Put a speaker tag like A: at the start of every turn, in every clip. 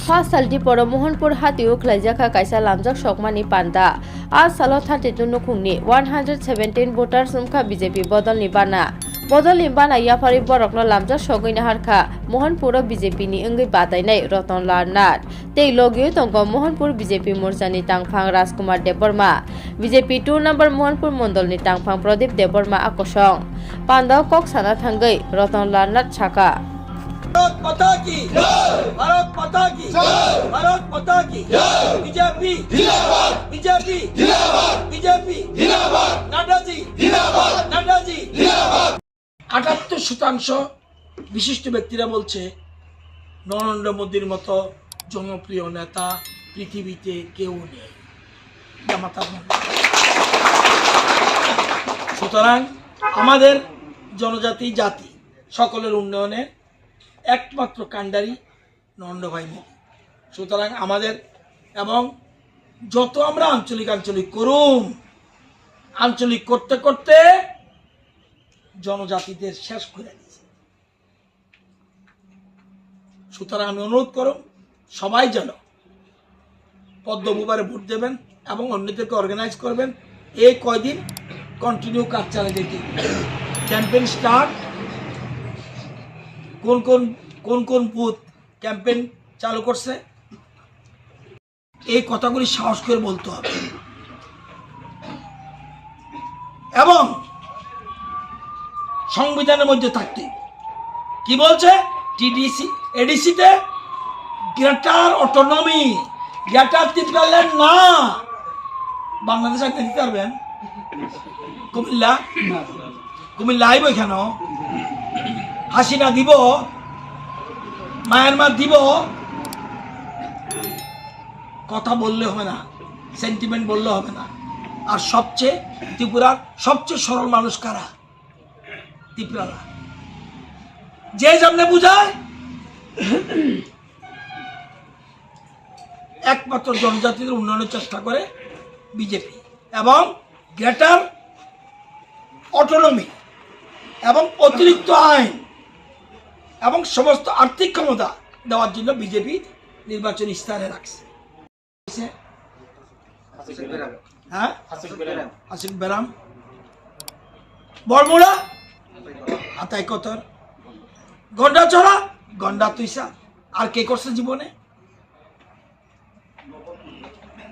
A: 5 saldi poro Mohanpur hatiu khlaijaka kaisa lamjak sokmani panda a salo 32 nukhungni 117 voters umkha BJP bodolni bana bodolni bana yapari borokno lamjak sogoina harkha Mohanpur BJP ni engui badainai Ratan Lal Nath tei logiyo tongko Mohanpur BJP morchani tangphang Rajkumar Deborma BJP 2 number Mohanpur mondolni tangphang Pradip Deborma akosong panda kok sana thangai Ratan Lal Nath chaka
B: Bharat माता की जय भारत माता की जय भारत माता की जय BJP जिंदाबाद बीजेपी जिंदाबाद बीजेपी जिंदाबाद नड्डा जी जिंदाबाद नड्डा जी जिंदाबाद 78% বিশিষ্ট ব্যক্তিরা বলছে নরেন্দ্র মোদীর মতো জনপ্রিয় নেতা পৃথিবীতে কেউ নেই সুতরাং আমাদের জনজাতি জাতি সকলের উন্নয়নে একমাত্র কাণ্ডারি নরেন্দ্র ভাই মোদী সুতরাং আমাদের এবং যত আমরা আঞ্চলিক করুম আঞ্চলিক করতে করতে জনজাতিদের শেষ করে দিয়েছে সুতরাং আমি অনুরোধ করব সবাই যেন পদ্মভূবারে ভোট দেবেন এবং অন্যদেরকে অর্গানাইজ করবেন এই কয়দিন কন্টিনিউ কাজ চালিয়ে যেতে ক্যাম্পেইন স্টার্ট কোন কোন বুথ ক্যাম্পেইন চালু করছে এই কথাগুলি সাহস করে বলতে হবে এবং সংবিধানের মধ্যে থাকতে কি বলছে টিডিসি এডিসিতে গ্রেটার অটোনমি গ্রেটার ত্রিপুরাল্যান্ড না বাংলাদেশ আগে দিতে পারবেন কুমিল্লা আইব কেন হাসিনা দিব মায়ানমার দিব কথা বললে হবে না সেন্টিমেন্ট বললে হবে না আর সবচেয়ে ত্রিপুরার সবচেয়ে সরল মানুষ কারা ত্রিপুরারা যে যেমনে বুঝায় একমাত্র জনজাতিদের উন্নয়নের চেষ্টা করে বিজেপি এবং গ্রেটার অটোনমি এবং অতিরিক্ত আইন এবং সমস্ত আর্থিক ক্ষমতা দেওয়ার জন্য বিজেপি নির্বাচনী ইস্তাহারে রাখছে হ্যাঁ আসিফ বেরাম বরমুড়া হাতাই কতর গন্ডা চড়া গন্ডা তুইসা আর কে করছে জীবনে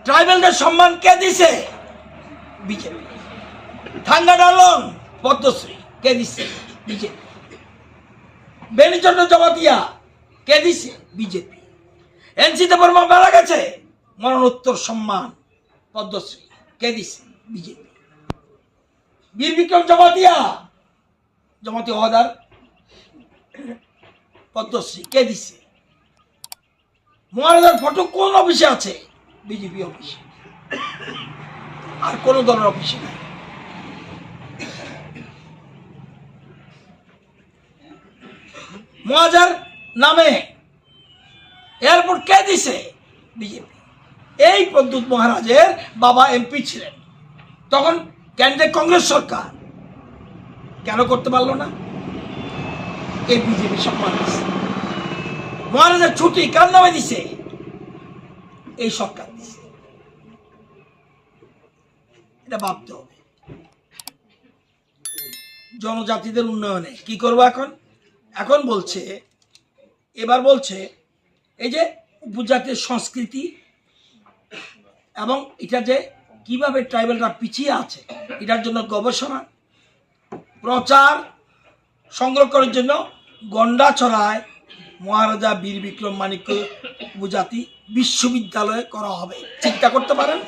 B: ট্রাইবেলদের সম্মান কে দিছে বিজেপি থাঙ্গা ডালং পদ্মশ্রী কে দিছে বিজেপি বেনিচন্দ্র জমাতিয়া কে দিছে বিজেপি এনসিতে বর্মা মারা গেছে মরণোত্তর সম্মান পদ্মশ্রী কে দিছে বিজেপি বীর বিক্রম জমাতি ওহাদার পদ্মশ্রী কে দিছে মহারাজার ফটো কোন অফিসে আছে বিজেপি অফিসে আর কোন দলের অফিসে নাই মহাজার নামে এয়ারপোর্ট কে দিছে বিজেপি এই প্রদ্যুৎ মহারাজের বাবা এমপি ছিলেন তখন কেন্দ্রে কংগ্রেস সরকার কেন করতে পারলো না এই বিজেপি সম্মান দিছে মহারাজের ছুটি কার নামে দিছে এই সরকার দিছে এটা ভাবতে হবে জনজাতিদের উন্নয়নে কি করবো এখন বলছে এবার বলছে এই যে উপজাতির সংস্কৃতি এবং এটা যে কিভাবে ট্রাইবেলরা পিছিয়ে আছে এটার জন্য গবেষণা প্রচার সংগ্রহ করার জন্য গন্ডাছড়ায় মহারাজা বীর বিক্রম মানিক্য উপজাতি বিশ্ববিদ্যালয় করা হবে চিন্তা করতে পারেন